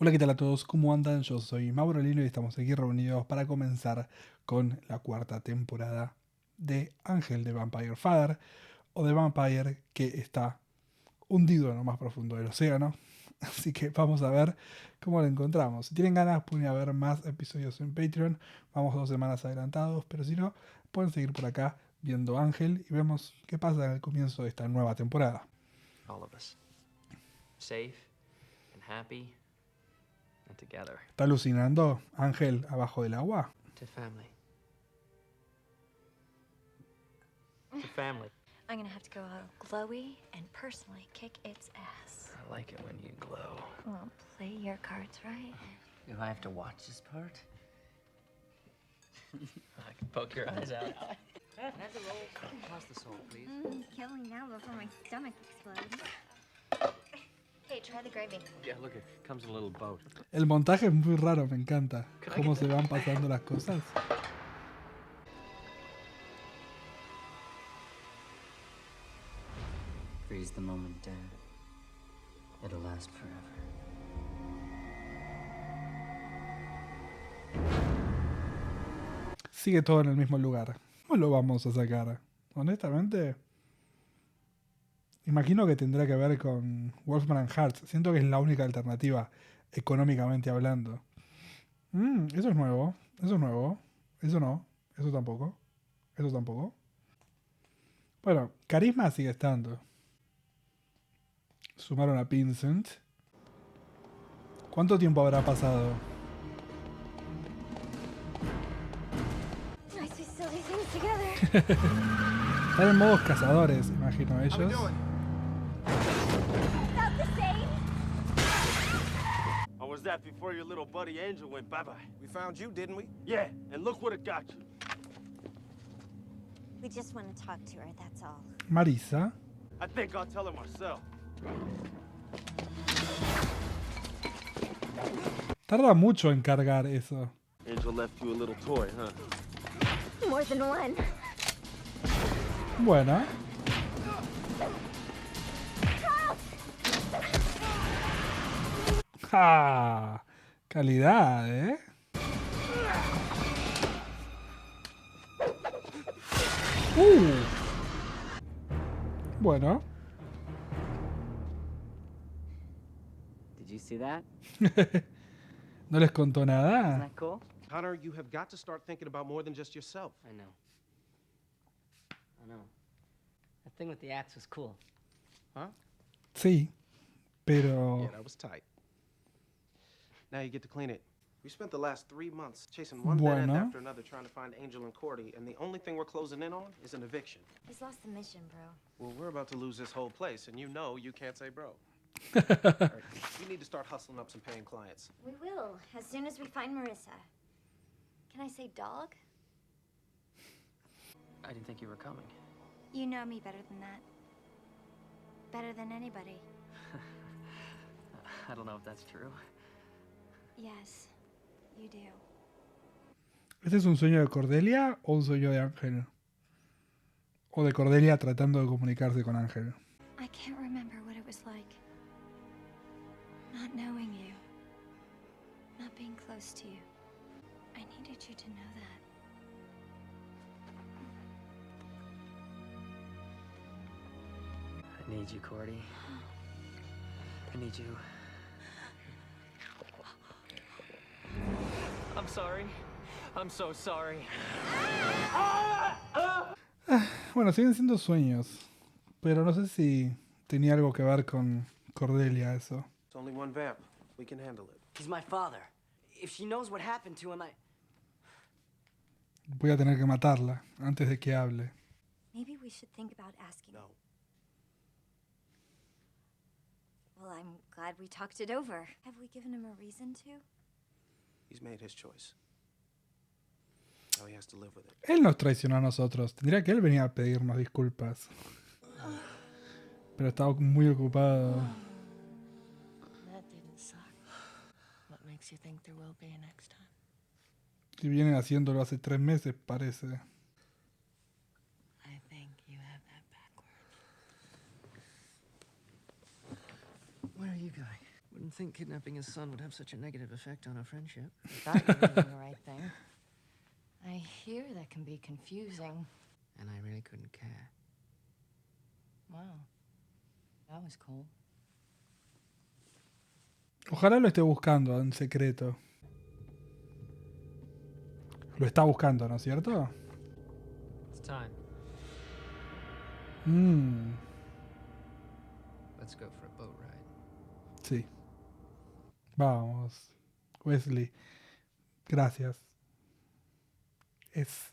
Hola, ¿qué tal a todos? ¿Cómo andan? Yo soy Mauro Lino y estamos aquí reunidos para comenzar con la cuarta temporada de Ángel de Vampire Father o de Vampire que está hundido en lo más profundo del océano. Así que vamos a ver cómo lo encontramos. Si tienen ganas pueden ir a ver más episodios en Patreon. Vamos 2 semanas adelantados, pero si no, pueden seguir por acá viendo Ángel y vemos qué pasa en el comienzo de esta nueva temporada. All of us. Safe and happy and together. ¿Está alucinando Ángel abajo del agua? To family. To family. I'm gonna have to go all glowy and personally kick its ass. I like it when you glow. Well, play your cards right. Do I have to watch this part? I can poke your eyes out. That's a roll. Pass the salt, please. Kill me now before my stomach explodes. Hey, try the gravy. Yeah, look, it comes in a little boat. El montaje es muy raro, me encanta. Cómo se van pasando las cosas. Freeze the moment, Dad. It'll last forever. Sigue todo en el mismo lugar. ¿Cómo lo vamos a sacar? Honestamente, imagino que tendrá que ver con Wolfman and Hearts. Siento que es la única alternativa, económicamente hablando. Eso es nuevo. Eso es nuevo. Eso no. Eso tampoco. Eso tampoco. Bueno, carisma sigue estando. Sumaron a Vincent. ¿Cuánto tiempo habrá pasado? Nice we still do things together. Están en modos cazadores, imagino ellos. Not the same. Or was that before your little buddy Angel went bye-bye? We found you, didn't we? Yeah, and look what it got you. We just want to talk to her, that's all. Marisa. I think I'll tell her myself. Tarda mucho en cargar eso. Angel left you a little toy, huh? More than one. Bueno. ¡Ja! Calidad, ¿eh? Bueno. Did you see that? ¿No les contó Isn't nada? that cool? Connor, you have got to start thinking about more than just yourself. I know. I know. That thing with the axe was cool. Sí. Pero... Yeah, that was tight. Now you get to clean it. We spent the last 3 months chasing one dead end Bueno. after another trying to find Angel and Cordy, and the only thing we're closing in on is an eviction. He's lost the mission, bro. Well, we're about to lose this whole place, and you know you can't say bro. All right, we need to start hustling up some paying clients. We will, as soon as we find Marissa. Can I say dog? I didn't think you were coming. You know me better than that. Better than anybody. I don't know if that's true. Yes, you do. ¿Este es un sueño de Cordelia o un sueño de Ángel? O de Cordelia tratando de comunicarse con Ángel. I can't remember what it was like. Not knowing you. Not being close to you. I needed you to know that. I need you, Cordy. I need you. I'm sorry. I'm so sorry. Bueno, siguen siendo sueños. Pero no sé si tenía algo que ver con Cordelia eso. It's only one vamp. We can handle it. He's my father. If she knows what happened to him, Voy a tener que matarla antes de que hable. Maybe we should think about asking. No. Well, I'm glad we talked it over. Have we given him a reason to? He's made his choice. Now he has to live with it. Él nos traicionó a nosotros. Tendría que él venir a pedirnos disculpas. Pero estaba muy ocupado. That didn't suck. What makes you think there will be a next time? Y vienen haciéndolo hace 3 meses, parece. I think you have that backwards. where are you going? Wouldn't think kidnapping his son would have such a negative effect on our friendship. Thought you were doing the right thing. I hear that can be confusing. And I really couldn't care. Wow. That was cool. Ojalá lo esté buscando en secreto. Lo está buscando, ¿no es cierto? It's time. Let's go for a boat ride. Sí. Vamos. Wesley. Gracias. Es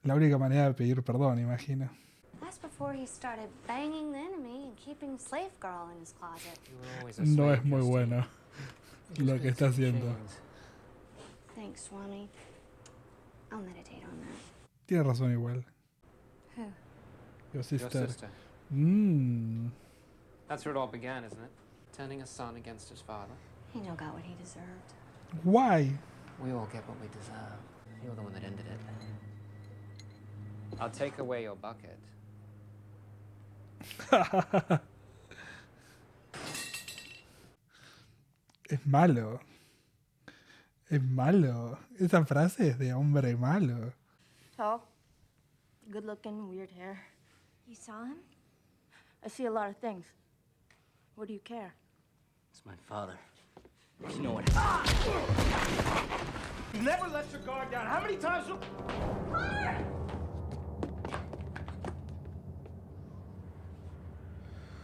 la única manera de pedir perdón, imagino. That's before he started banging the enemy and keeping Slave Girl in his closet. You were always a No slave, es muy Justine. bueno You lo just que made está some haciendo. chains. Thanks, Swami. I'll meditate on that. Tiene razón igual. Who? Your Your sister. sister. That's where it all began, isn't it? Turning a son against his father. He no got what he deserved. Why? We all get what we deserve. You're the one that ended it. I'll take away your bucket. Es malo. Es malo. Esa frase es de hombre malo. Tall, good looking, weird hair. You saw him? I see a lot of things. What do you care? It's my father. You know what? You never let your guard down. How many times will...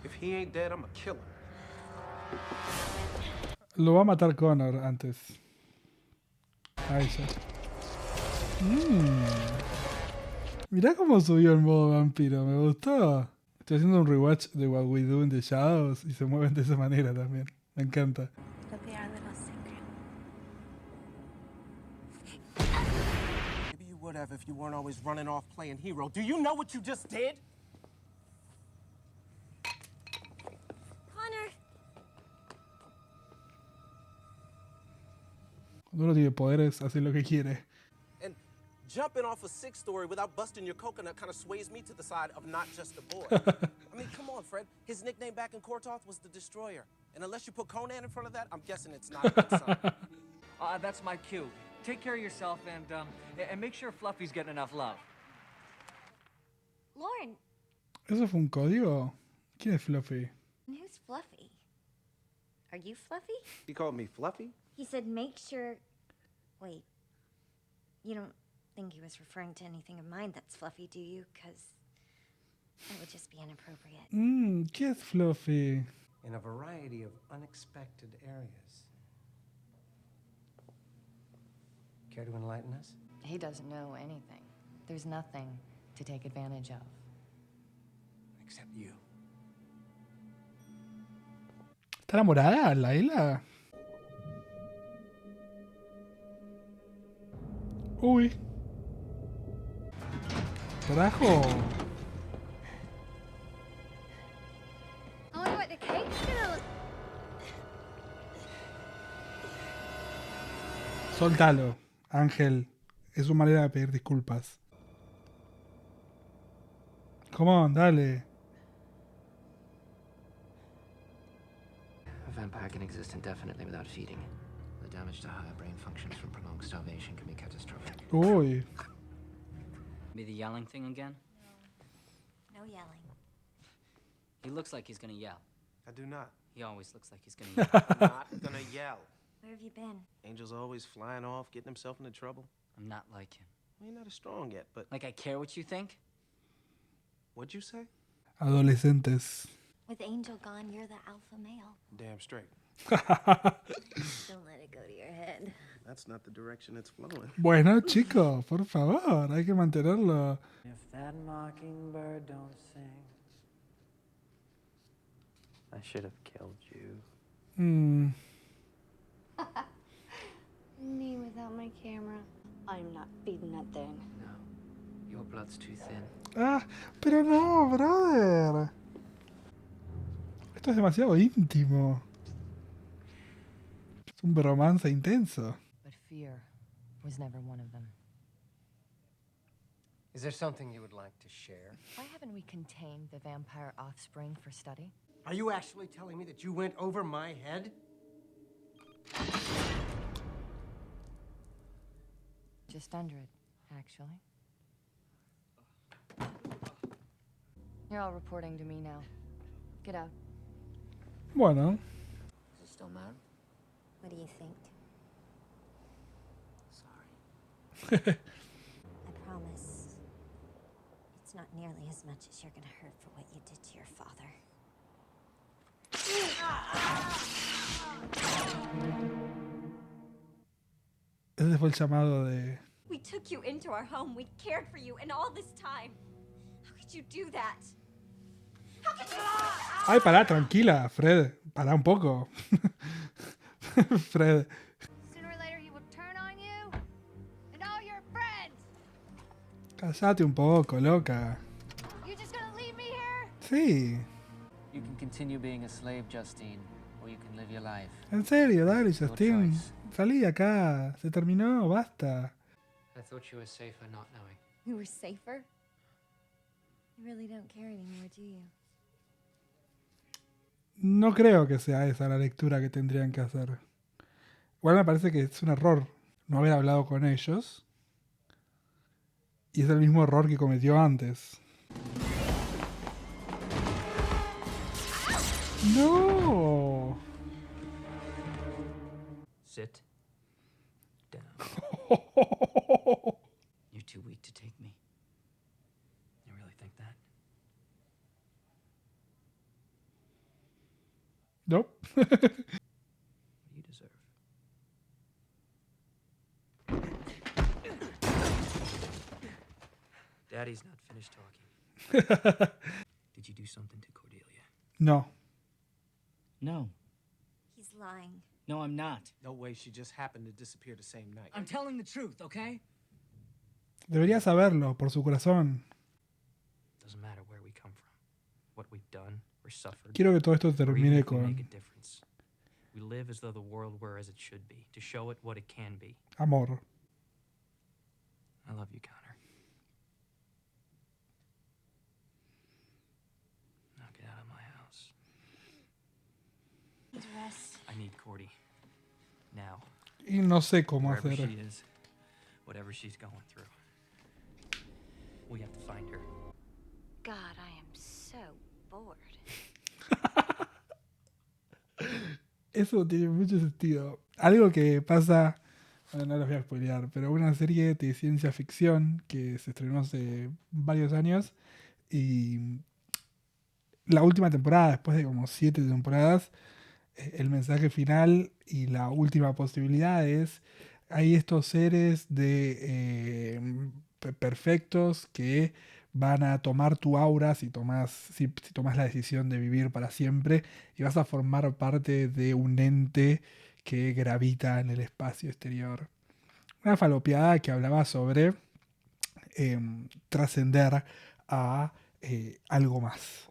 If he ain't dead, I'ma kill him. Lo va a matar Connor antes. Ahí ya. Mirá cómo subió el modo vampiro, me gustó. Estoy haciendo un rewatch de What We Do in the Shadows y se mueven de esa manera también. Me encanta. It'll be our little secret. Maybe you would have if you weren't always running off playing hero. Do you know what you just did? Connor! Cuando uno tiene poderes, hace lo que quiere. And jumping off a sixth story without busting your coconut kind of sways me to the side of not just a boy. I mean, come on, Fred. His nickname back in Kortoth was the Destroyer. And unless you put Conan in front of that, I'm guessing it's not a good sign. That's my cue. Take care of yourself and make sure Fluffy's getting enough love. Lauren, ¿Eso fue un código? ¿Quién es Fluffy? who's Fluffy? Are you Fluffy? He called me Fluffy? He said make sure... Wait. You don't think he was referring to anything of mine that's Fluffy, do you? Because that would just be inappropriate. ¿Qué es Fluffy? In a variety of unexpected areas. Care to enlighten us? He doesn't know anything. There's nothing to take advantage of. Except you. ¿Está enamorada, Layla? Uy. Carajo. I wonder what the cake's gonna look... Soltalo, Ángel. Es su manera de pedir disculpas. Come on, dale. A vampire can exist indefinitely without feeding. The damage to higher brain functions from prolonged starvation can be catastrophic. Uy. Be the yelling thing again? No yelling. He looks like he's gonna yell. I do not. He always looks like he's gonna yell. I'm not gonna yell. Where have you been? Angel's always flying off, getting himself into trouble. I'm not like him. Well, you're not as strong yet, but Like I care what you think? what'd you say? Adolescentes. With Angel gone, you're the alpha male. Damn straight. Don't let it go to your head. That's not the direction it's flowing. Bueno, chicos, por favor, hay que mantenerlo. If that mockingbird don't sing, I should have killed you. Me without my camera. I'm not feeding that thing. No, your blood's too thin. Ah, pero no, brother. Esto es demasiado íntimo. Es un romance intenso. But fear was never one of them. Is there something you would like to share? Why haven't we contained the vampire offspring for study? Are you actually telling me that you went over my head? Just under it, actually. You're all reporting to me now. Get out. Bueno, Is it still mad? What do you think? Sorry. I promise. It's not nearly as much as you're gonna hurt for what you did to your father. ese fue el llamado de... We took you into our home. We cared for you, and all this time, how could you do that? How could you? Ay, pará, tranquila, Fred. Pará un poco. Fred. Sooner or later, he will turn on you and all your friends. Cállate un poco, loca. You just gonna leave me here? Sí. You can continue being a slave, Justine, or you can live your life. En serio, dale, Your Justin. choice. Salí de acá. Se terminó, basta. I thought you were safer not knowing. We were safer? You really don't care anymore, do you? No creo que sea esa la lectura que tendrían que hacer. Igual me parece que es un error no haber hablado con ellos. Y es el mismo error que cometió antes. ¡No! Sit down. You're too weak to take me. You really think that? Nope. What do you deserve? Daddy's not finished talking. Did you do something to Cordelia? No. No. He's lying. No, I'm not. No way she just happened to disappear the same night. I'm telling the truth, okay? Debería saberlo por su corazón. Doesn't matter where we come from, what we've done or suffered. Quiero que todo esto or even termine if we make a con difference. We live as though the world were as it should be, to show it what it can be. amor. I love you, Connor. Now get out of my house. Rest. I need Cordy. Now. Y no sé cómo Wherever hacer. she is, whatever she's going through. We have to find her. God, I am so bored. Eso tiene mucho sentido. Algo que pasa, bueno, no los voy a spoilear, pero una serie de ciencia ficción que se estrenó hace varios años y la última temporada, después de como 7 temporadas, el mensaje final y la última posibilidad es, hay estos seres de perfectos que van a tomar tu aura si tomas la decisión de vivir para siempre y vas a formar parte de un ente que gravita en el espacio exterior. Una falopeada que hablaba sobre trascender a algo más.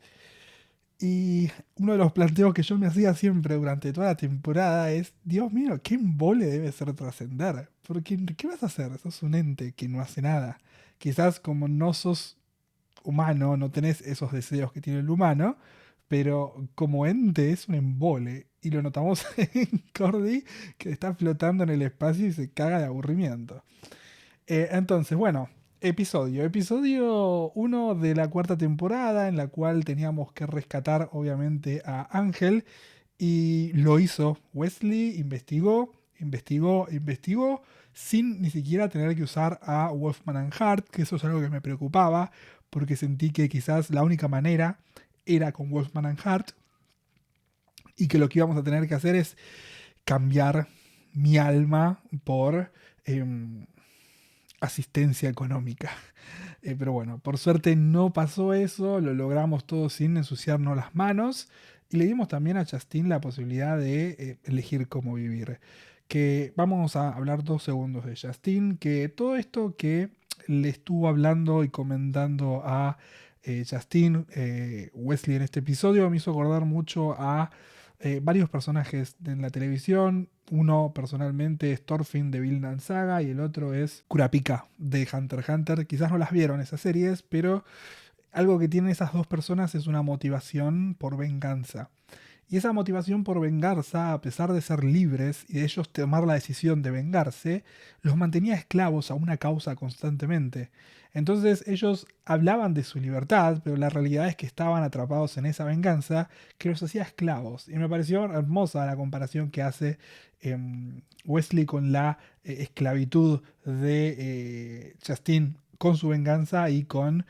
Y uno de los planteos que yo me hacía siempre durante toda la temporada es, Dios mío, ¿qué embole debe ser trascender? Porque ¿qué vas a hacer? Sos un ente que no hace nada. Quizás como no sos humano, no tenés esos deseos que tiene el humano, pero como ente es un embole. Y lo notamos en Cordy, que está flotando en el espacio y se caga de aburrimiento. Entonces, bueno, episodio 1 de la 4ª temporada, en la cual teníamos que rescatar obviamente a Ángel, y lo hizo Wesley, investigó, sin ni siquiera tener que usar a Wolfman and Hart, que eso es algo que me preocupaba, porque sentí que quizás la única manera era con Wolfman and Hart, y que lo que íbamos a tener que hacer es cambiar mi alma por asistencia económica. Pero bueno, por suerte no pasó eso, lo logramos todo sin ensuciarnos las manos, y le dimos también a Justine la posibilidad de elegir cómo vivir. Que vamos a hablar 2 segundos de Justine, que todo esto que le estuvo hablando y comentando a Justine, Wesley en este episodio, me hizo acordar mucho a varios personajes en la televisión. Uno personalmente es Thorfinn de Vinland Saga y el otro es Kurapika de Hunter x Hunter. Quizás no las vieron esas series, pero algo que tienen esas dos personas es una motivación por venganza. Y esa motivación por venganza, a pesar de ser libres y de ellos tomar la decisión de vengarse, los mantenía esclavos a una causa constantemente. Entonces ellos hablaban de su libertad, pero la realidad es que estaban atrapados en esa venganza que los hacía esclavos. Y me pareció hermosa la comparación que hace Wesley con la esclavitud de Justine con su venganza y con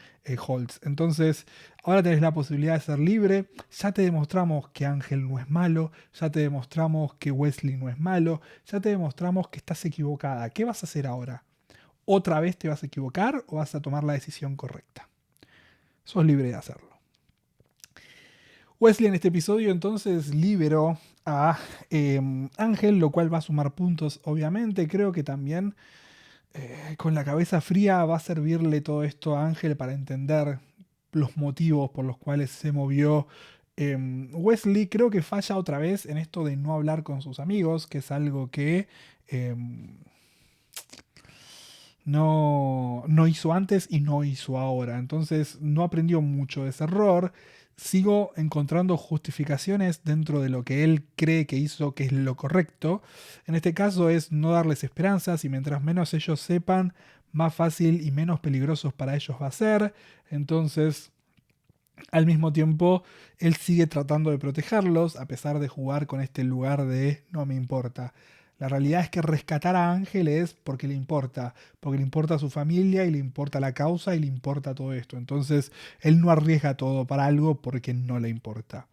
Holtz. Entonces, ahora tenés la posibilidad de ser libre, ya te demostramos que Ángel no es malo, ya te demostramos que Wesley no es malo, ya te demostramos que estás equivocada. ¿Qué vas a hacer ahora? ¿Otra vez te vas a equivocar o vas a tomar la decisión correcta? Sos libre de hacerlo. Wesley en este episodio entonces liberó a Ángel, lo cual va a sumar puntos, obviamente. Creo que también con la cabeza fría va a servirle todo esto a Ángel para entender los motivos por los cuales se movió. Wesley creo que falla otra vez en esto de no hablar con sus amigos, que es algo que no hizo antes y no hizo ahora. Entonces no aprendió mucho de ese error. Sigo encontrando justificaciones dentro de lo que él cree que hizo que es lo correcto. En este caso es no darles esperanzas y mientras menos ellos sepan, más fácil y menos peligrosos para ellos va a ser. Entonces, al mismo tiempo, él sigue tratando de protegerlos a pesar de jugar con este lugar de no me importa. La realidad es que rescatar a Ángel es porque le importa a su familia y le importa la causa y le importa todo esto. Entonces, él no arriesga todo para algo porque no le importa.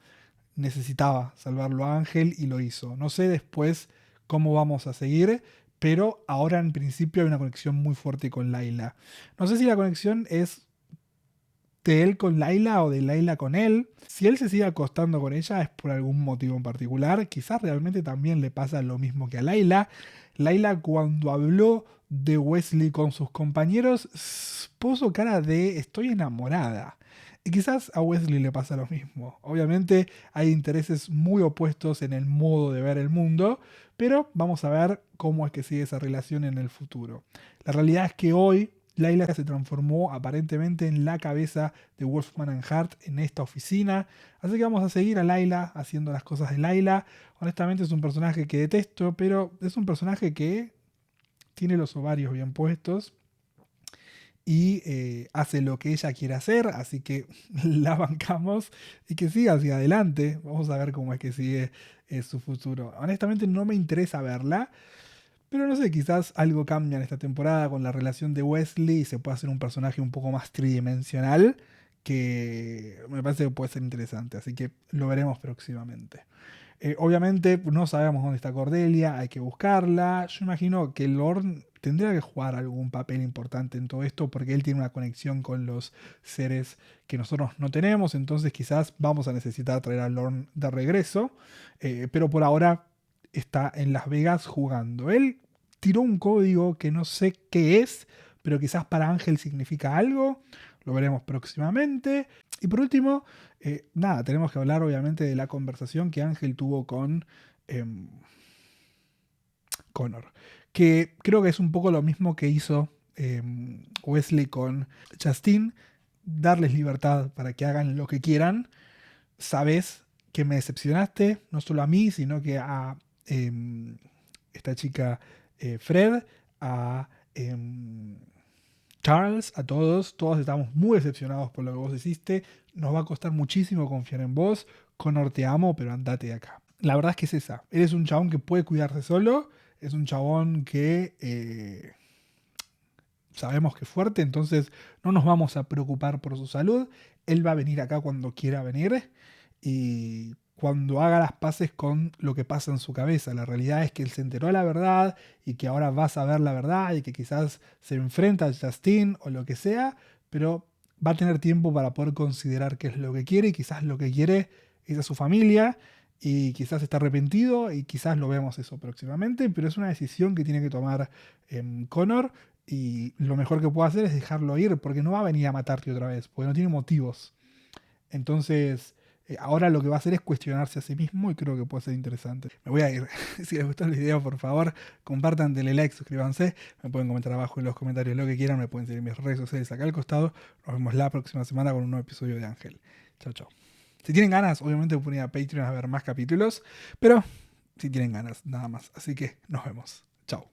Necesitaba salvarlo a Ángel y lo hizo. No sé después cómo vamos a seguir, pero ahora en principio hay una conexión muy fuerte con Layla. No sé si la conexión es de él con Layla o de Layla con él. Si él se sigue acostando con ella es por algún motivo en particular. Quizás realmente también le pasa lo mismo que a Layla. Layla cuando habló de Wesley con sus compañeros puso cara de estoy enamorada. Y quizás a Wesley le pasa lo mismo. Obviamente hay intereses muy opuestos en el modo de ver el mundo, pero vamos a ver cómo es que sigue esa relación en el futuro. La realidad es que hoy Layla se transformó aparentemente en la cabeza de Wolfman and Hart en esta oficina. Así que vamos a seguir a Layla haciendo las cosas de Layla. Honestamente es un personaje que detesto, pero es un personaje que tiene los ovarios bien puestos y hace lo que ella quiere hacer. Así que la bancamos y que siga hacia adelante. Vamos a ver cómo es que sigue su futuro. Honestamente no me interesa verla. Pero no sé, quizás algo cambia en esta temporada con la relación de Wesley y se puede hacer un personaje un poco más tridimensional que me parece que puede ser interesante, así que lo veremos próximamente. Obviamente no sabemos dónde está Cordelia, hay que buscarla. Yo imagino que Lorne tendría que jugar algún papel importante en todo esto porque él tiene una conexión con los seres que nosotros no tenemos, entonces quizás vamos a necesitar traer a Lorne de regreso, pero por ahora está en Las Vegas jugando. Él tiró un código que no sé qué es, pero quizás para Ángel significa algo. Lo veremos próximamente. Y por último, tenemos que hablar obviamente de la conversación que Ángel tuvo con Connor. Que creo que es un poco lo mismo que hizo Wesley con Justine. Darles libertad para que hagan lo que quieran. Sabes que me decepcionaste, no solo a mí, sino que a esta chica Fred, a Charles, a todos estamos muy decepcionados por lo que vos hiciste, nos va a costar muchísimo confiar en vos, Connor te amo, pero andate de acá. La verdad es que es esa, eres un chabón que puede cuidarse solo, es un chabón que sabemos que es fuerte, entonces no nos vamos a preocupar por su salud, él va a venir acá cuando quiera venir y cuando haga las paces con lo que pasa en su cabeza. La realidad es que él se enteró de la verdad y que ahora va a saber la verdad y que quizás se enfrenta a Justine o lo que sea, pero va a tener tiempo para poder considerar qué es lo que quiere y quizás lo que quiere es a su familia y quizás está arrepentido y quizás lo vemos eso próximamente, pero es una decisión que tiene que tomar Connor y lo mejor que puede hacer es dejarlo ir porque no va a venir a matarte otra vez, porque no tiene motivos. Entonces ahora lo que va a hacer es cuestionarse a sí mismo y creo que puede ser interesante. Me voy a ir. Si les gustó el video, por favor, compartan, denle like, suscríbanse. Me pueden comentar abajo en los comentarios lo que quieran. Me pueden seguir en mis redes sociales acá al costado. Nos vemos la próxima semana con un nuevo episodio de Ángel. Chao, chao. Si tienen ganas, obviamente pueden ir a Patreon a ver más capítulos, pero si tienen ganas, nada más. Así que nos vemos. Chao.